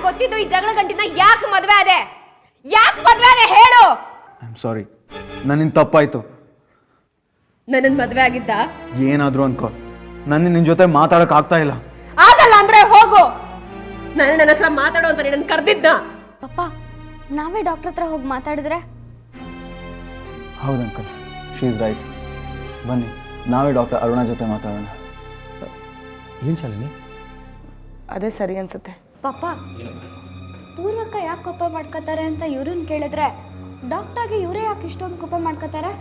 ಗೊತ್ತಿದ್ದು ಈ ಜಗಳ ಗಂಟಿನ ಯಾಕೆ ಮದ್ವೆ ಅದೇ ಹೇಳು. ಐ ಆಮ್ ಸಾರಿ, ನನ್ನಿಂದ ತಪ್ಪಾಯ್ತು. ನನ್ನ ಮದ್ವೆ ಆಗಿದ್ದ ಏನಾದ್ರು ಅನ್ಕೋ, ನಿನ್ನ ಜೊತೆ ಮಾತಾಡಕ್ ಆಗ್ತಾ ಇಲ್ಲ. ಆಗಲ್ಲ ಅಂದ್ರೆ ಹೋಗು. ನನ್ನ ಹತ್ರ ಮಾತಾಡೋ ಅಂತ ನನ್ನ ಕರ್ದಿದ್ದ. ಪಪ್ಪ, ನಾವೇ ಡಾಕ್ಟರ್ ಹತ್ರ ಹೋಗಿ ಮಾತಾಡಿದ್ರೆ? ಹೌದು ಅಂಕಲ್, ಶಿ ಇಸ್ ರೈಟ್. ಬನ್ನಿ, ನಾವೇ ಡಾಕ್ಟರ್ ಅರುಣಾ ಜೊತೆ ಮಾತಾಡೋಣ. ಏನು ಶಾಲಿನಿ? ಅದೇ ಸರಿ ಅನ್ಸುತ್ತೆ. ಪಪ್ಪ, ಪೂರ್ವಕ್ಕ ಯಾಕೆ ಕೋಪ ಮಾಡ್ಕೋತಾರೆ ಅಂತ ಇವ್ರನ್ನ ಕೇಳಿದ್ರೆ ಡಾಕ್ಟರ್ಗೆ ಇವರೇ ಯಾಕೆ ಇಷ್ಟೊಂದು ಕೋಪ ಮಾಡ್ಕೋತಾರೆ?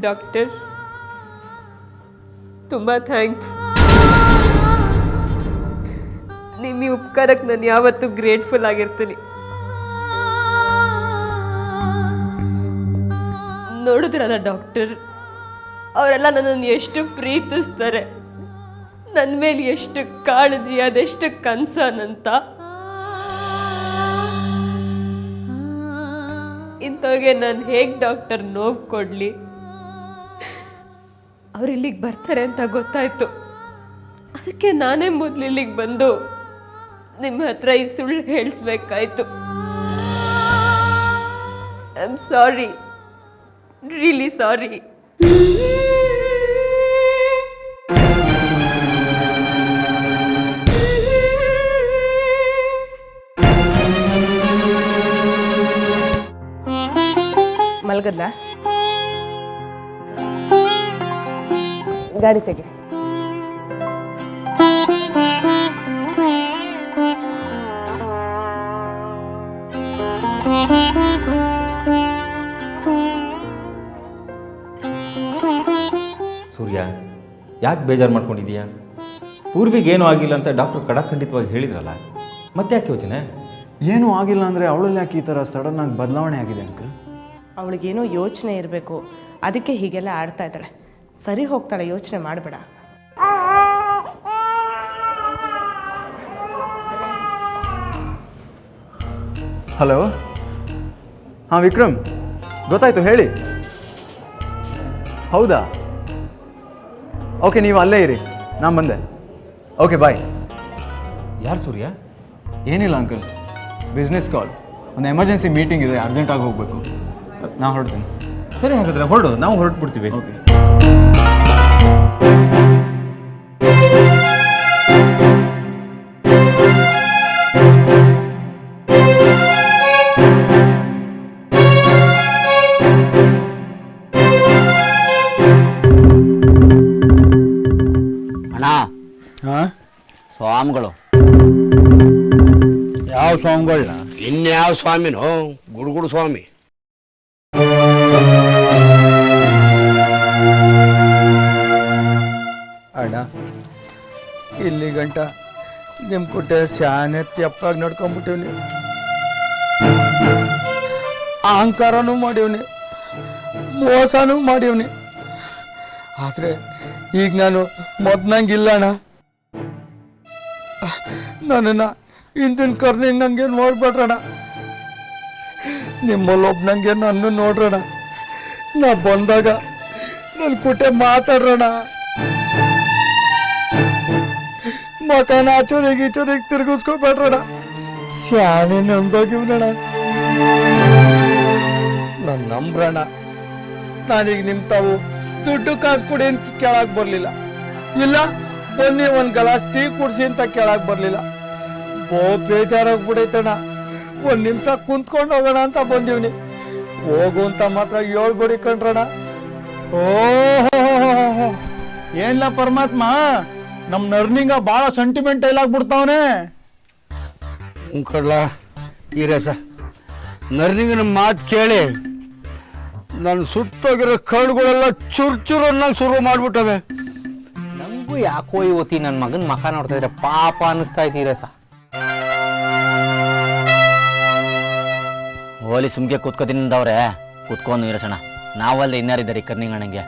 ಡಾಕ್ಟರ್, ತುಂಬ ಥ್ಯಾಂಕ್ಸ್. ನಿಮ್ಮ ಈ ಉಪಕಾರಕ್ಕೆ ನಾನು ಯಾವತ್ತೂ ಗ್ರೇಟ್ಫುಲ್ ಆಗಿರ್ತೀನಿ. ನೋಡಿದ್ರಲ್ಲ ಡಾಕ್ಟರ್, ಅವರೆಲ್ಲ ನನ್ನನ್ನು ಎಷ್ಟು ಪ್ರೀತಿಸ್ತಾರೆ, ನನ್ನ ಮೇಲೆ ಎಷ್ಟು ಕಾಳಜಿ, ಅದೆಷ್ಟು ಕನ್ಸರ್ನ್ ಅಂತ. ಇಂಥವ್ರಿಗೆ ನಾನು ಹೇಗೆ ಡಾಕ್ಟರ್ ನೋವು ಕೊಡಲಿ? ಅವ್ರು ಇಲ್ಲಿಗೆ ಬರ್ತಾರೆ ಅಂತ ಗೊತ್ತಾಯ್ತು, ಅದಕ್ಕೆ ನಾನೇ ಮೊದಲು ಇಲ್ಲಿಗೆ ಬಂದು ನಿಮ್ಮ ಹತ್ರ ಈ ಸುಳ್ಳು ಹೇಳಿಸ್ಬೇಕಾಯ್ತು. I am sorry, really sorry. ಮಲಗದ್ಲ? ಗಾಡಿ ತೆಗಿ. ಸೂರ್ಯ, ಯಾಕೆ ಬೇಜಾರು ಮಾಡ್ಕೊಂಡಿದೀಯಾ? ಪೂರ್ವಿಗೆ ಏನೂ ಆಗಿಲ್ಲ ಅಂತ ಡಾಕ್ಟರ್ ಖಂಡಿತವಾಗಿ ಹೇಳಿದ್ರಲ್ಲ, ಮತ್ತೆ ಯಾಕೆ ಯೋಚನೆ? ಏನೂ ಆಗಿಲ್ಲ ಅಂದರೆ ಅವಳಲ್ಲಿ ಯಾಕೆ ಈ ಥರ ಸಡನ್ನಾಗಿ ಬದಲಾವಣೆ ಆಗಿದೆ ಅಂಕಲ್? ಅವಳಿಗೇನೋ ಯೋಚನೆ ಇರಬೇಕು, ಅದಕ್ಕೆ ಹೀಗೆಲ್ಲ ಆಡ್ತಾ ಇದ್ದಾಳೆ. ಸರಿ ಹೋಗ್ತಾಳೆ, ಯೋಚನೆ ಮಾಡಬೇಡ. ಹಲೋ, ಹಾಂ ವಿಕ್ರಮ್, ಗೊತ್ತಾಯ್ತು, ಹೇಳಿ. ಹೌದಾ? ಓಕೆ, ನೀವು ಅಲ್ಲೇ ಇರಿ, ನಾನು ಬಂದೆ. ಓಕೆ, ಬಾಯ್. ಯಾರು ಸೂರ್ಯ? ಏನಿಲ್ಲ ಅಂಕಲ್, ಬಿಸ್ನೆಸ್ ಕಾಲ್. ಒಂದು ಎಮರ್ಜೆನ್ಸಿ ಮೀಟಿಂಗ್ ಇದೆ, ಅರ್ಜೆಂಟಾಗಿ ಹೋಗಬೇಕು. ನಾನು ಹೊರಡ್ತೀನಿ. ಸರಿ, ಹಾಗಾದ್ರೆ ಹೊರಡು, ನಾವು ಹೊರಟ್ಬಿಡ್ತೀವಿ. ಓಕೆ. ಅಣ್ಣ, ಹಾಂ, ಸ್ವಾಮಿಗಳು. ಯಾವ ಸ್ವಾಮಿಗಳನ್ನ? ಇನ್ಯಾವ ಸ್ವಾಮಿನೋ? ಗುಡುಗುಡು ಸ್ವಾಮಿ. ಅಣ್ಣ, ಇಲ್ಲಿ ಗಂಟ ನಿಮ್ಮ ಕುಟೆ ಸ್ಯಾನೆ ತೆಪ್ಪಾಗಿ ನಡ್ಕೊಂಬಿಟ್ಟಿವ್ನಿ. ಅಹಂಕಾರನೂ ಮಾಡಿವ್ನಿ, ಮೋಸನೂ ಮಾಡಿವ್ನಿ. ಆದರೆ ಈಗ ನಾನು ಮೊದ್ನಂಗಿಲ್ಲ ಅಣ್ಣ. ನನ್ನನ್ನು ಹಿಂದಿನ ಕರ್ನಿ ನಂಗೆ ನೋಡ್ಬೇಡ್ರಣ. ನಿಮ್ಮಲ್ಲೊಬ್ಬನಂಗೆ ನನ್ನ ನೋಡ್ರಣ. ನಾ ಬಂದಾಗ ನನ್ನ ಕುಟೆ ಮಾತಾಡ್ರಣ. ಮಕನ ಆಚೂರಿಗೆ ತಿರುಗಿಸ್ಕೊಬೇಡ್ರಣ. ಸ್ಯಾನೆ ನಂದೋಗಿವ್ನಣ. ನನ್ನ ನಂಬ್ರಣ. ನಾನೀಗ ನಿಮ್ಮ ತಾವು ದುಡ್ಡು ಕಾಸು ಕೊಡಿ ಅಂತ ಕೇಳಕ್ ಬರ್ಲಿಲ್ಲ, ಇಲ್ಲ ಬನ್ನಿ ಒಂದ್ ಗ್ಲಾಸ್ ಟೀ ಕುಡ್ಸಿ ಅಂತ ಕೇಳಕ್ ಬರ್ಲಿಲ್ಲ. ಬೇಜಾರಾಗ್ಬಿಡೈತಣ್ಣ. ಒಂದ್ ನಿಮಿಷ ಕುಂತ್ಕೊಂಡು ಹೋಗೋಣ ಅಂತ ಬಂದೀವ್ನಿ. ಹೋಗು ಅಂತ ಮಾತ್ರ ಹೇಳ್ಬೇಡಿ ಕಣ್ರಣ. ಓಹೋ, ಏನ್ಲ ಪರಮಾತ್ಮ, ನಮ್ ನರ್ನಿಂಗ ಬಾಳ ಸೆಂಟಿಮೆಂಟಲ್ ಆಗ್ಬಿಡ್ತಾವನೆ. ಕಡ್ಲ ಈರೇಸ ನರ್ನಿಂಗನ ಮಾತು ಕೇಳಿ ನನ್ನ ಸುಟ್ಟೋಗಿರೋ ಕಳ್ಗಳೆಲ್ಲ ಚುರು ಅನ್ನಂಗೆ ಶುರು ಮಾಡ್ಬಿಟ್ಟವೆ. ನಮಗೂ ಯಾಕೋ ಇವತ್ತಿ ನನ್ನ ಮಗನ ಮಖ ನೋಡ್ತಾ ಇದ್ರೆ ಪಾಪ ಅನ್ನಿಸ್ತಾ ಇದ್ದೀರ ಸ. ಹೋಲಿ ಸುಮ್ಗೆ ಕೂತ್ಕೋತಿಂದವ್ರೆ, ಕೂತ್ಕೊಂಡು ಇರಸಣ. ನಾವಲ್ಲದೆ ಇನ್ನಾರಿದ್ದಾರೆ ಕರ್ನಿಂಗಣ್ಣಂಗೆ.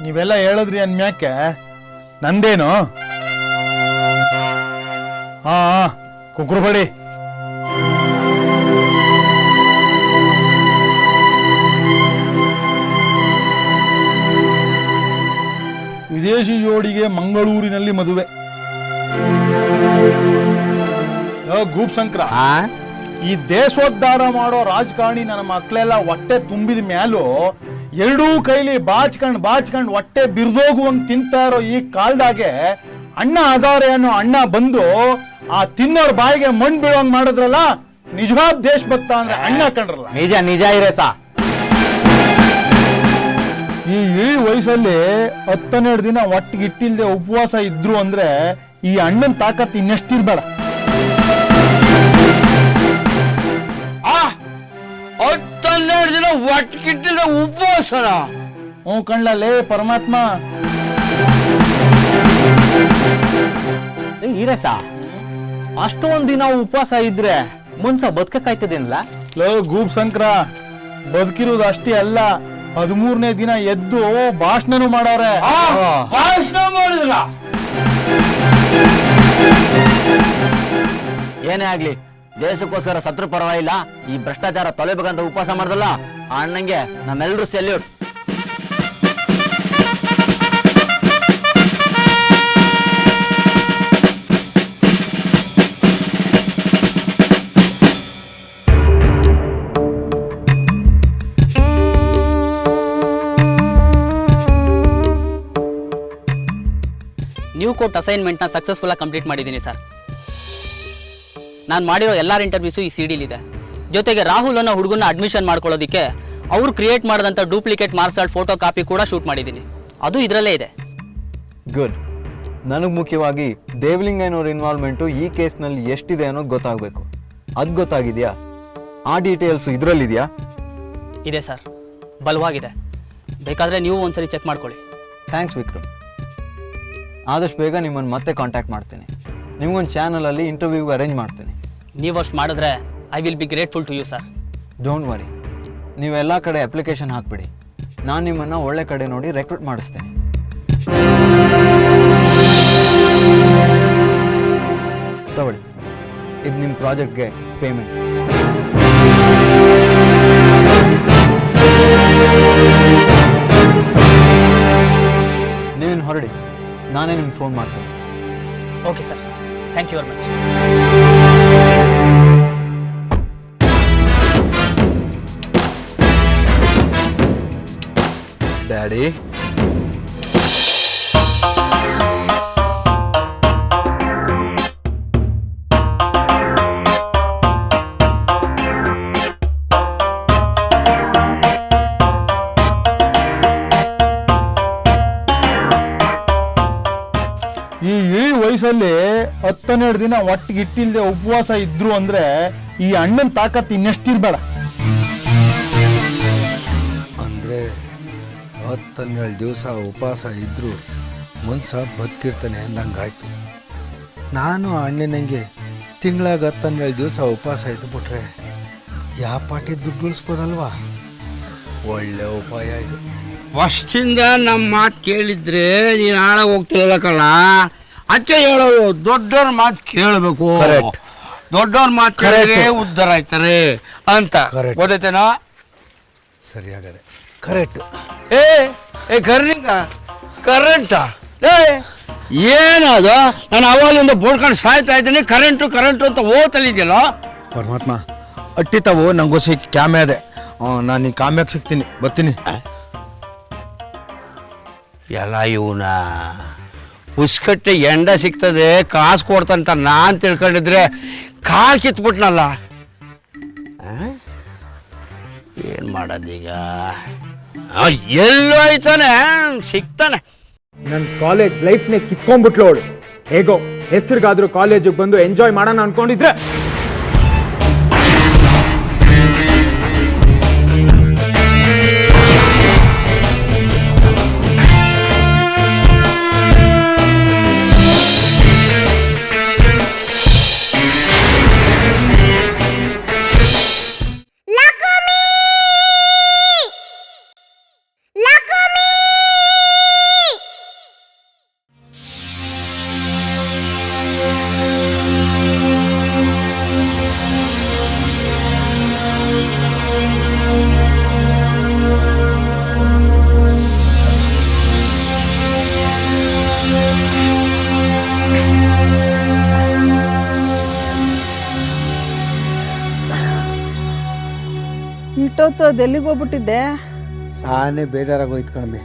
ನೀವೆಲ್ಲ ಹೇಳಿದ್ರಿ ಅನ್ಮ್ಯಾಕೆ ನಂದೇನು? ಹಾಂ ಕುಕ್ರಬೇಡಿ. ವಿದೇಶಿ ಜೋಡಿಗೆ ಮಂಗಳೂರಿನಲ್ಲಿ ಮದುವೆ. ಗೂಪ್ ಸಂಕ್ರ, ಈ ದೇಶೋದ್ಧಾರ ಮಾಡೋ ರಾಜಕಾರಣಿ ನನ್ನ ಮಕ್ಕಳೆಲ್ಲ ಹೊಟ್ಟೆ ತುಂಬಿದ ಮ್ಯಾಲೂ ಎರಡೂ ಕೈಲಿ ಬಾಚ್ಕಂಡ್ ಹೊಟ್ಟೆ ಬಿರ್ದೋಗುವಂಗ್ ತಿಂತಾ ಇರೋ ಈ ಕಾಲ್ದಾಗೆ ಅಣ್ಣ ಹಜಾರೆ ಅನ್ನೋ ಅಣ್ಣ ಬಂದು ಆ ತಿನ್ನೋರ್ ಬಾಯಿಗೆ ಮಣ್ಣು ಬೀಳೋಂಗ್ ಮಾಡಿದ್ರಲ್ಲ, ನಿಜವಾದ ದೇಶಭಕ್ತ ಅಂದ್ರೆ ಅಣ್ಣ ಕಂಡ್ರಲ್ಲ. ನಿಜ ಇರೇಸ. ಈ ವಯಸ್ಸಲ್ಲಿ 12 ದಿನ ಒಟ್ಟಿಗಿಟ್ಟಿಲ್ದೆ ಉಪವಾಸ ಇದ್ರು ಅಂದ್ರೆ ಈ ಅಣ್ಣನ ತಾಕತ್ ಇನ್ನೆಷ್ಟಿರ್ಬೇಡ. 12 ದಿನ ಒಟ್ಟಿಗಿಟ್ಟಿಲ್ದೆ ಉಪವಾಸನ? ಕಣ್ಲೇ ಪರಮಾತ್ಮ. ಇರೇಸ, ಅಷ್ಟೊಂದ್ ದಿನ ಉಪವಾಸ ಇದ್ರೆ ಮನ್ಸ ಬದುಕಕ್ಕಾಯ್ತದೇನಲ್ಲ? ಗೂಪ್ ಸಂಕ್ರ, ಬದುಕಿರೋದು ಅಷ್ಟೇ ಅಲ್ಲ, 13ನೇ ದಿನ ಎದ್ದು ಭಾಷಣನೂ ಮಾಡವ್ರೆ. ಭಾಷಣ ಮಾಡಿದ್ರ? ಏನೇ ಆಗ್ಲಿ, ದೇಶಕ್ಕೋಸ್ಕರ ಸತ್ರು ಪರವಾಗಿಲ್ಲ, ಈ ಭ್ರಷ್ಟಾಚಾರ ತೊಲೆಬೇಕಂತ ಉಪವಾಸ ಮಾಡ್ದಲ್ಲ ಆ ಅಣ್ಣಂಗೆ ನಮ್ಮೆಲ್ಲರೂ ಸೆಲ್ಯೂಟ್. ನ್ಯೂ ಕೋರ್ಟ್ ಅಸೈನ್ಮೆಂಟ್ನ ಸಕ್ಸಸ್ಫುಲ್ಲಾಗಿ ಕಂಪ್ಲೀಟ್ ಮಾಡಿದ್ದೀನಿ ಸರ್. ನಾನು ಮಾಡಿರೋ ಎಲ್ಲರ ಇಂಟರ್ವ್ಯೂಸು ಈ ಸಿಡಿಲಿದೆ. ಜೊತೆಗೆ ರಾಹುಲ್ ಅನ್ನೋ ಹುಡುಗನ ಅಡ್ಮಿಷನ್ ಮಾಡ್ಕೊಳ್ಳೋದಕ್ಕೆ ಅವ್ರು ಕ್ರಿಯೇಟ್ ಮಾಡಿದಂಥ ಡೂಪ್ಲಿಕೇಟ್ ಮಾರ್ಕ್ಸ್ ಫೋಟೋ ಕಾಪಿ ಕೂಡ ಶೂಟ್ ಮಾಡಿದ್ದೀನಿ, ಅದು ಇದರಲ್ಲೇ ಇದೆ. ಗುಡ್. ನನಗೆ ಮುಖ್ಯವಾಗಿ ದೇವಲಿಂಗಯ್ಯನವ್ರ ಇನ್ವಾಲ್ವ್ಮೆಂಟು ಈ ಕೇಸ್ನಲ್ಲಿ ಎಷ್ಟಿದೆ ಅನ್ನೋದು ಗೊತ್ತಾಗಬೇಕು. ಅದು ಗೊತ್ತಾಗಿದೆಯಾ? ಆ ಡೀಟೇಲ್ಸು ಇದರಲ್ಲಿದೆಯಾ? ಇದೆ ಸರ್, ಬಲವಾಗಿದೆ. ಬೇಕಾದರೆ ನೀವು ಒಂದ್ಸರಿ ಚೆಕ್ ಮಾಡ್ಕೊಳ್ಳಿ. ಥ್ಯಾಂಕ್ಸ್ ವಿಕ್ರಮ್. ಆದಷ್ಟು ಬೇಗ ನಿಮ್ಮನ್ನು ಮತ್ತೆ ಕಾಂಟ್ಯಾಕ್ಟ್ ಮಾಡ್ತೀನಿ. ನಿಮ್ಗೊಂದು ಚಾನಲಲ್ಲಿ ಇಂಟರ್ವ್ಯೂಗೆ ಅರೇಂಜ್ ಮಾಡ್ತೀನಿ. ನೀವು ಅಷ್ಟು ಮಾಡಿದ್ರೆ I will be grateful to you sir. Don't worry, ನೀವೆಲ್ಲ ಕಡೆ ಅಪ್ಲಿಕೇಶನ್ ಹಾಕ್ಬಿಡಿ. ನಾನು ನಿಮ್ಮನ್ನು ಒಳ್ಳೆ ಕಡೆ ನೋಡಿ ರೆಕ್ರೂಟ್ ಮಾಡಿಸ್ತೀನಿ. ತಗೊಳ್ಳಿ, ಇದು ನಿಮ್ಮ ಪ್ರಾಜೆಕ್ಟ್ಗೆ ಪೇಮೆಂಟ್. ನೀವೇನು ಹೊರಡಿ, ನಾನೇ ನಿಮ್ಗೆ ಫೋನ್ ಮಾಡ್ತೀನಿ. Okay sir, thank you very much. Daddy, ಈ ವಯಸ್ಸಲ್ಲಿ 12 ದಿನ ಒಟ್ಟಿಗಿಟ್ಟಿಲ್ದೆ ಉಪವಾಸ ಇದ್ರು ಅಂದ್ರೆ ಈ ಅಣ್ಣನ ತಾಕತ್ ಇನ್ನೆಷ್ಟಿರ್ಬೇಡ. ಅಂದರೆ 10-12 ದಿವಸ ಉಪವಾಸ ಇದ್ದರೂ ಮನ್ಸ ಬದುಕಿರ್ತಾನೆ ಅಂದಂಗಾಯ್ತು. ನಾನು ಅಣ್ಣನಂಗೆ ತಿಂಗಳಾಗ 10-12 ದಿವಸ ಉಪವಾಸ ಇದ್ದುಬಿಟ್ರೆ ಯಾವ ಪಾಟಿ ದುಡ್ಡು ಉಳಿಸ್ಬೋದಲ್ವಾ? ಒಳ್ಳೆ ಉಪಾಯ ಇದು. ಫಸ್ಟಿಂದ ನಮ್ಮ ಮಾತು ಕೇಳಿದ್ರೆ ನೀನು ಹಾಳಾಗಿ ಹೋಗ್ತಿರಲ್ಲ ಕಳ್ಳ. ಅಚ್ಚೆ ಹೇಳೋದು, ದೊಡ್ಡವ್ರ ಮಾತು ಕೇಳಬೇಕು. ದೊಡ್ಡವ್ರ ಮಾತು ಕೇಳಿದ್ರೆ ಉದ್ಧಾರ ಆಯ್ತಾರೆ ಅಂತ ಗೊತ್ತೈತೇನೋ? ಸರಿಯಾಗದೆ, ಕರೆಕ್ಟ್. ಏ ಕರೆಂಟಾ? ಏನದು? ನಾನು ಅವಾಗಲಿಂದ ಬೋಡ್ಕೊಂಡು ಸಾಯ್ತಾ ಇದ್ದೀನಿ, ಕರೆಂಟು ಅಂತ ಓದ್ತಲಿದ್ಯಲ್ಲ. ಪರಮಾತ್ಮ, ಅಟ್ಟಿತಾವು ನಂಗೋಸಿ ಕ್ಯಾಮೆ ಅದೆ. ನಾನು ಈ ಕಾಮ್ಯಾಗ ಸಿಗ್ತೀನಿ, ಬರ್ತೀನಿ. ಎಲ್ಲ ಇವನ ಪುಷ್ಕಟ್ಟೆ ಎಂಡ ಸಿಗ್ತದೆ, ಕಾಸು ಕೊಡ್ತಂತ ನಾನು ತಿಳ್ಕೊಂಡಿದ್ರೆ ಕಾಲು ಕಿತ್ಬಿಟ್ನಲ್ಲ. ಏನು ಮಾಡೋದೀಗ? ಎಲ್ಲೋ ಆಯ್ತಾನೆ, ಸಿಗ್ತಾನೆ. ನನ್ನ ಕಾಲೇಜ್ ಲೈಫ್ನೇ ಕಿತ್ಕೊಂಡ್ಬಿಟ್ಲು ಅವಳು. ಹೇಗೋ ಹೆಸರಿಗಾದ್ರೂ ಕಾಲೇಜಿಗೆ ಬಂದು ಎಂಜಾಯ್ ಮಾಡೋಣ ಅನ್ಕೊಂಡಿದ್ರೆ ಎಲ್ಲೋತು ಎಲ್ಲಿಗೆ ಹೋಗ್ಬಿಟ್ಟಿದ್ದೆ? ಸಾನೇ ಬೇಜಾರಾಗೋಯ್ತು ಕಣಮೆ.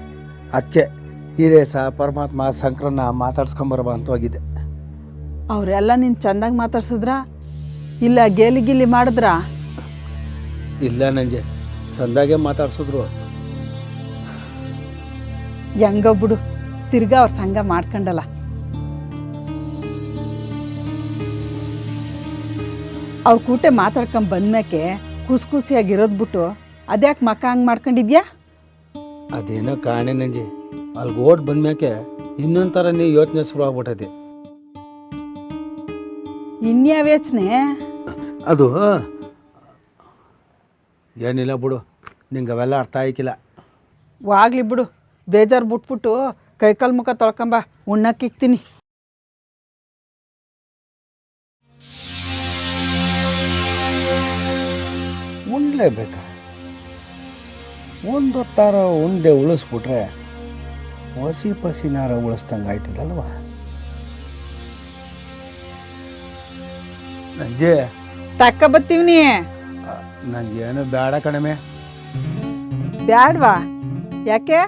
ಅದಕ್ಕೆ ಹಿರೇಸ ಪರಮಾತ್ಮ ಶಂಕರನ್ನ ಮಾತಾಡ್ಸ್ಕೊಂಬರಬ ಅಂತ ಹೋಗಿದ್ದೆ. ಅವರೆಲ್ಲ ನೀನು ಚೆಂದಾಗಿ ಮಾತಾಡ್ಸಿದ್ರ ಇಲ್ಲ ಗೇಲಿ ಮಾಡಿದ್ರ? ಇಲ್ಲ ನನಗೆ ಚಂದಾಗೆ ಮಾತಾಡ್ಸಿದ್ರು. ಹೆಂಗ ಬಿಡು, ತಿರ್ಗಾ ಅವ್ರ ಸಂಘ ಮಾಡ್ಕೊಂಡಲ್ಲ. ಅವ್ರ ಕೂಟೆ ಮಾತಾಡ್ಕೊಂಡ್ ಬಂದ್ಮ್ಯಾಕೆ ಖುಷಿಯಾಗಿರೋದು ಬಿಟ್ಟು ಅದ್ಯಾಕೆ ಮಕ್ಕ ಹಂಗೆ ಮಾಡ್ಕೊಂಡಿದ್ಯಾ? ಅದೇನೋ ಕಾಣೆ ನಂಜಿ, ಅಲ್ಲಿಗೆ ಓಟ್ ಬಂದ್ಮ್ಯಾಕೆ ಇನ್ನೊಂದು ಥರ ನೀವು ಯೋಚನೆ ಶುರು ಆಗ್ಬಿಟ್ಟದೆ. ಇನ್ಯಾವ ಯೋಚನೆ? ಅದು ಏನಿಲ್ಲ ಬಿಡು, ನಿಂಗೆ ಅವೆಲ್ಲ ಅರ್ಥ ಆಯ್ಕಿಲ್ಲ. ವಾಗ್ಲಿ ಬಿಡು, ಬೇಜಾರು ಬಿಟ್ಬಿಟ್ಟು ಕೈಕಾಲು ಮುಖ ತೊಳ್ಕೊಂಬ, ಉಣ್ಣಕ್ಕಿಕ್ತೀನಿ. ಉಣ್ಲೇಬೇಕಾ? ಒಂದು ಹೊತ್ತಾರ ಉಂಡೆ ಉಳಿಸ್ಬಿಟ್ರೆ ಹಸಿ ಪಸಿನಾರ ಉಳಿಸ್ದಂಗೆ ಆಯ್ತದಲ್ವ ನಂಜೆ? ತಕ್ಕ ಬತ್ತೀವ್ನಿ. ನನಗೇನು ಬೇಡ ಕಣಮೆ. ಬ್ಯಾಡ್ವಾ? ಯಾಕೆ?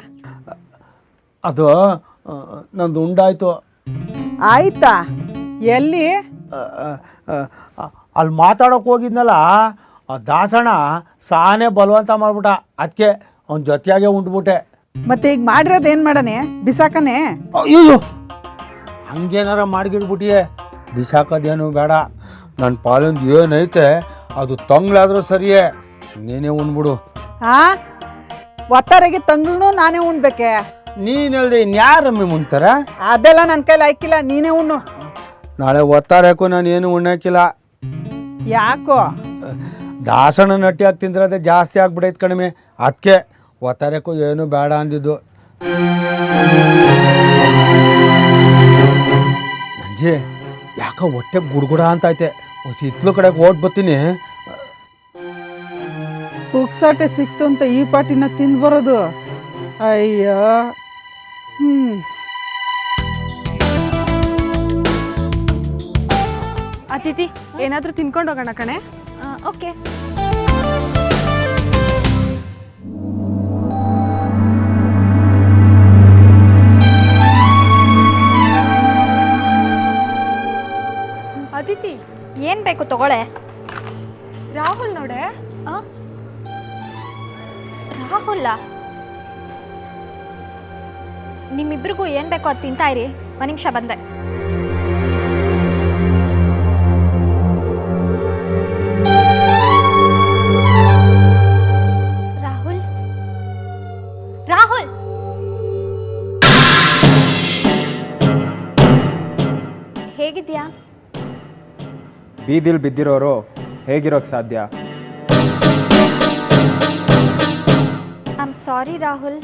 ಅದು ನಂದು ಉಂಡಾಯ್ತು. ಆಯ್ತಾ? ಎಲ್ಲಿ? ಅಲ್ಲಿ ಮಾತಾಡೋಕೆ ಹೋಗಿದ್ನಲ್ಲ, ಆ ದಾಸಣ್ಣ ಸಾನೇ ಬಲವಂತ ಮಾಡ್ಬಿಟ್ಟ. ಅದಕ್ಕೆ ಅವನ ಜೊತೆಯಾಗೆ ಉಂಡ್ಬಿಟ್ಟೆ. ಮತ್ತೆ ಈಗ ಮಾಡಿರೋದು ಏನು ಮಾಡನೆ? ಬಿಸಾಕನೆ? ಅಯ್ಯೋ, ಹಂಗೇನಾರ ಮಾಡಿಗಿಡ್ಬಿಟ್ಟಿಯೇ. ಬಿಸಾಕೋದೇನು ಬೇಡ. ನನ್ನ ಪಾಲೊಂದು ಏನೈತೆ ಅದು ತಂಗ್ಳಾದ್ರೂ ಸರಿಯೇ, ನೀನೇ ಉಣ್ಬಿಡು. ಒತ್ತಾರೆಗೆ ತಂಗ್ಳೂ ನಾನೇ ಉಣ್ಬೇಕೆ? ನೀನು ಹೇಳ್ದೆ ಇನ್ಯಾರಮ್ಮಿ ಉಣ್ತಾರ? ಅದೆಲ್ಲ ನನ್ನ ಕೈಲಿ ಆಯ್ಕಿಲ್ಲ, ನೀನೇ ಉಣ್ಣು. ನಾಳೆ ಒತ್ತಾರಕ್ಕೂ ನಾನು ಏನು ಉಣ್ಣಾಕಿಲ್ಲ. ಯಾಕೋ? ದಾಸಣ್ಣ ನಟ್ಟಿ ಹಾಕಿ ತಿಂದ್ರದೆ ಜಾಸ್ತಿ ಆಗ್ಬಿಡೈತೆ ಕಡಿಮೆ. ಅದಕ್ಕೆ ಒತ್ತಾರಕ್ಕೂ ಏನು ಬೇಡ ಅಂದಿದ್ದು. ನಂಜಿ ಯಾಕೋ ಹೊಟ್ಟೆ ಗುಡ್ಗುಡ ಅಂತೈತೆ. ಹಿತ್ಲು ಕಡೆಗೆ ಓಟ್ ಬರ್ತೀನಿ. ಪುಕ್ಸಾಟೆ ಸಿಕ್ತು ಅಂತ ಈ ಪಾಟಿನ ತಿಂದು ಬರೋದು? ಅಯ್ಯೋ. ಅತಿಥಿ, ಏನಾದರೂ ತಿನ್ಕೊಂಡು ಹೋಗೋಣ ಕಣೆ? ಓಕೆ. ಅದಿತಿ, ಏನು ಬೇಕು ತಗೊಳ್ಳೆ? ರಾಹುಲ್ ನೋಡೆ. ರಾಹುಲ್ಲ? ನಿಮ್ಮಿಬ್ರಿಗೂ ಏನು ಬೇಕೋ ಅದು ತಿಂತಾ ಇರಿ. ಒಂದು ನಿಮಿಷ ಬಂದೆ. ರಾಹುಲ್, ರಾಹುಲ್, ಹೇಗಿದ್ಯಾ? ಬೀದಿಲ್ ಬಿದ್ದಿರೋರು ಹೇಗಿರೋಕ್ಕೆ ಸಾಧ್ಯ? I'm sorry Rahul.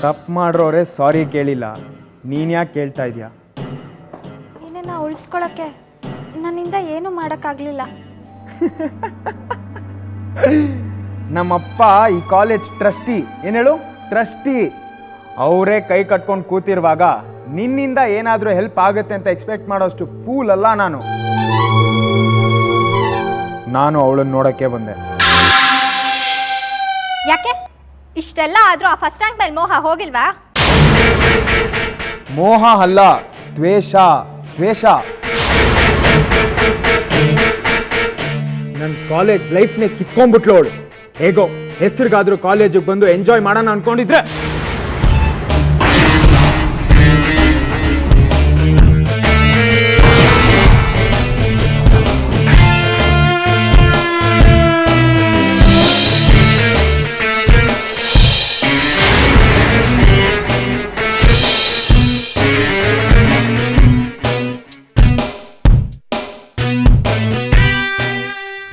ತಪ್ಪು ಮಾಡಿರೋರೆ ಸಾರಿ ಕೇಳಿಲ್ಲ, ನೀನು ಯಾಕೆ ಕೇಳ್ತಾ ಇದೆಯಾ? ನಿನ್ನನ್ನು ಉಳಿಸ್ಕೊಳ್ಳೋಕ್ಕೆ ನನ್ನಿಂದ ಏನೂ ಮಾಡೋಕ್ಕಾಗಲಿಲ್ಲ. ನಮ್ಮಪ್ಪ ಈ ಕಾಲೇಜ್ ಟ್ರಸ್ಟಿ, ಏನು ಹೇಳು, ಟ್ರಸ್ಟಿ. ಅವರೇ ಕೈ ಕಟ್ಕೊಂಡು ಕೂತಿರುವಾಗ ನಿನ್ನಿಂದ ಏನಾದರೂ ಹೆಲ್ಪ್ ಆಗುತ್ತೆ ಅಂತ ಎಕ್ಸ್ಪೆಕ್ಟ್ ಮಾಡೋಷ್ಟು ಫೂಲ್ ಅಲ್ಲ ನಾನು. ಅವಳನ್ನು ನೋಡೋಕ್ಕೆ ಬಂದೆ. ಯಾಕೆ ಇಷ್ಟೆಲ್ಲ ಆದರೂ ಆ ಫಸ್ಟ್ ರ್ಯಾಂಕ್ ಮೇಲೆ ಮೋಹ ಹೋಗಿಲ್ವಾ? ಮೋಹ ಅಲ್ಲ, ದ್ವೇಷ. ದ್ವೇಷ. ನನ್ನ ಕಾಲೇಜ್ ಲೈಫ್ನೇ ಕಿತ್ಕೊಂಡ್ಬಿಟ್ಲೋಳು. ಹೇಗೋ ಹೆಸರಿಗಾದ್ರೂ ಕಾಲೇಜಿಗೆ ಬಂದು ಎಂಜಾಯ್ ಮಾಡೋಣ ಅನ್ಕೊಂಡಿದ್ರೆ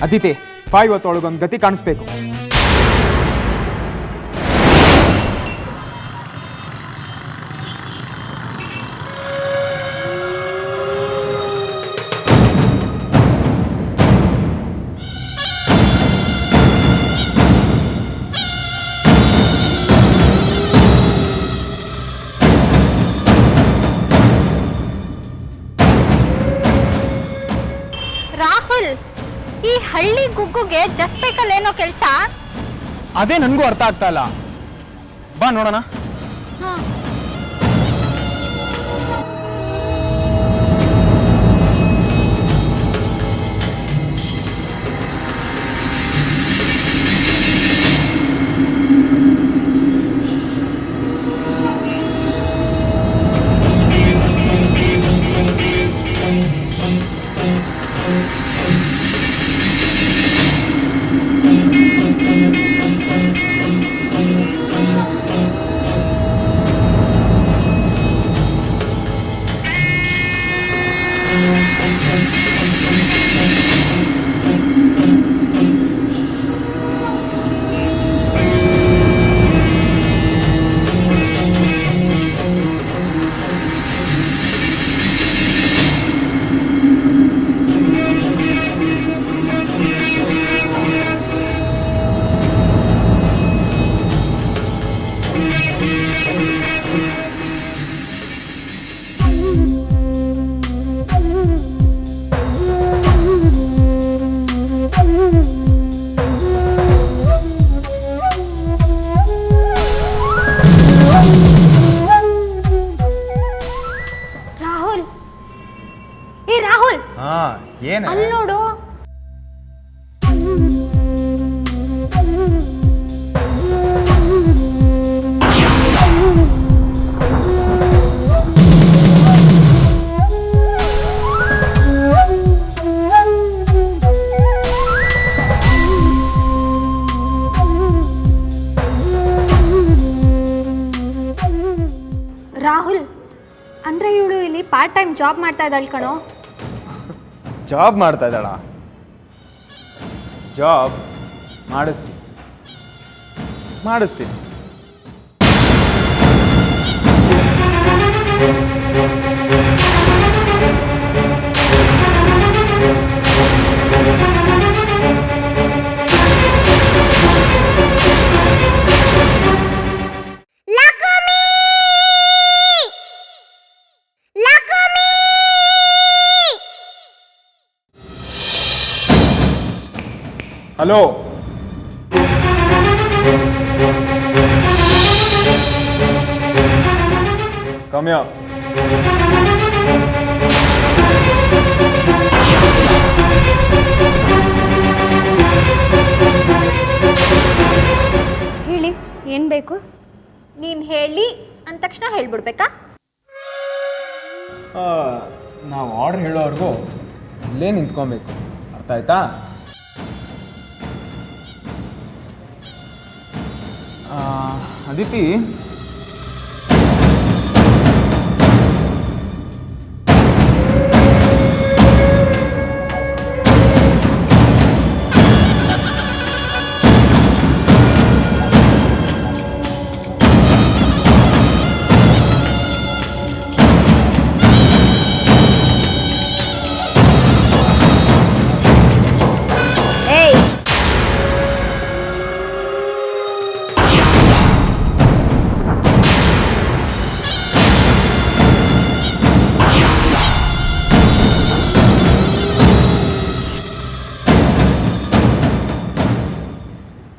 ಅದಿತಿ, ಇವತ್ತೊಳಗೊಂದು ಗತಿ ಕಾಣಿಸ್ಬೇಕು. ಹಳ್ಳಿ ಗುಗ್ಗುಗೆ ಜಸ್ಬೇಕಲ್ಲಿ ಏನೋ ಕೆಲಸ. ಅದೇ ನನಗೂ ಅರ್ಥ ಆಗ್ತಾ ಇಲ್ಲ. ಬಾ ನೋಡೋಣ. ರಾಹುಲ್, ಏ ರಾಹುಲ್, ಏನು ಅಲ್ಲಿ ನೋಡು. ರಾಹುಲ್, ಅಂದ್ರೆ ಇವಳು ಇಲ್ಲಿ ಪಾರ್ಟ್ ಟೈಮ್ ಜಾಬ್ ಮಾಡ್ತಾ ಇದ್ದಾಳೆ ಕಣೋ. ಜಾಬ್ ಮಾಡ್ತಾ ಇದ್ದಾಳ? ಜಾಬ್ ಮಾಡಿಸ್ತೀನಿ. ಹಲೋ, ಕಮ್ಯ. ಹೇಳಿ, ಏನ್ ಬೇಕು? ನೀನ್ ಹೇಳಿ ಅಂದ ತಕ್ಷಣ ಹೇಳ್ಬಿಡ್ಬೇಕಾ? ನಾವು ಆರ್ಡರ್ ಹೇಳೋವರೆಗೂ ಇಲ್ಲೇ ನಿಂತ್ಕೊಬೇಕು, ಅರ್ಥ ಆಯ್ತಾ? ಅದಿತಿ,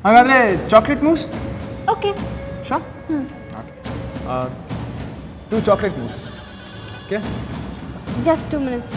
ಹಾಗಾದರೆ ಚಾಕ್ಲೇಟ್ ಮೂಸ್? ಓಕೆ. ಶಾ? Okay. 2 chocolate mousse. Okay, just 2 minutes.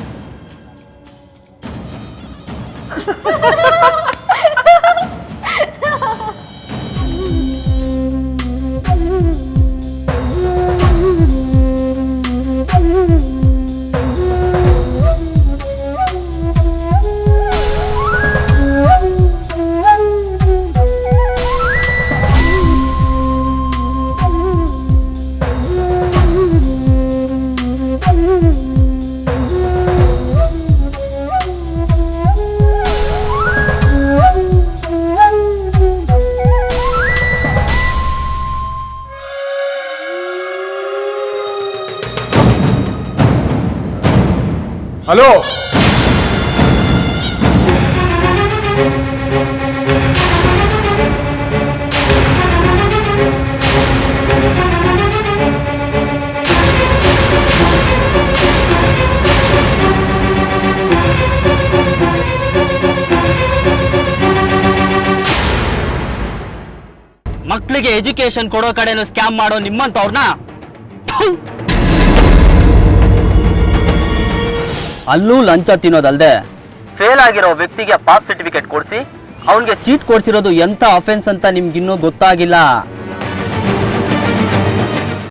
Hello, ಮಕ್ಕಳಿಗೆ ಎಜುಕೇಶನ್ ಕೊಡೋ ಕಡೆನೂ ಸ್ಕ್ಯಾಮ್ ಮಾಡೋ ನಿಮ್ಮಂತವ್ರನ್ನ ಅಲ್ಲೂ ಲಂಚ ತಿನ್ನೋದಲ್ದೆ ಫೇಲ್ ಆಗಿರೋ ವ್ಯಕ್ತಿಗೆ ಪಾಸ್ ಸರ್ಟಿಫಿಕೇಟ್ ಕೊಡಿಸಿ ಅವನಿಗೆ ಸೀಟ್ ಕೊಡ್ಸಿರೋದು ಎಂಥ ಅಫೆನ್ಸ್ ಅಂತ ನಿಮ್ಗಿನ್ನೂ ಗೊತ್ತಾಗಿಲ್ಲ.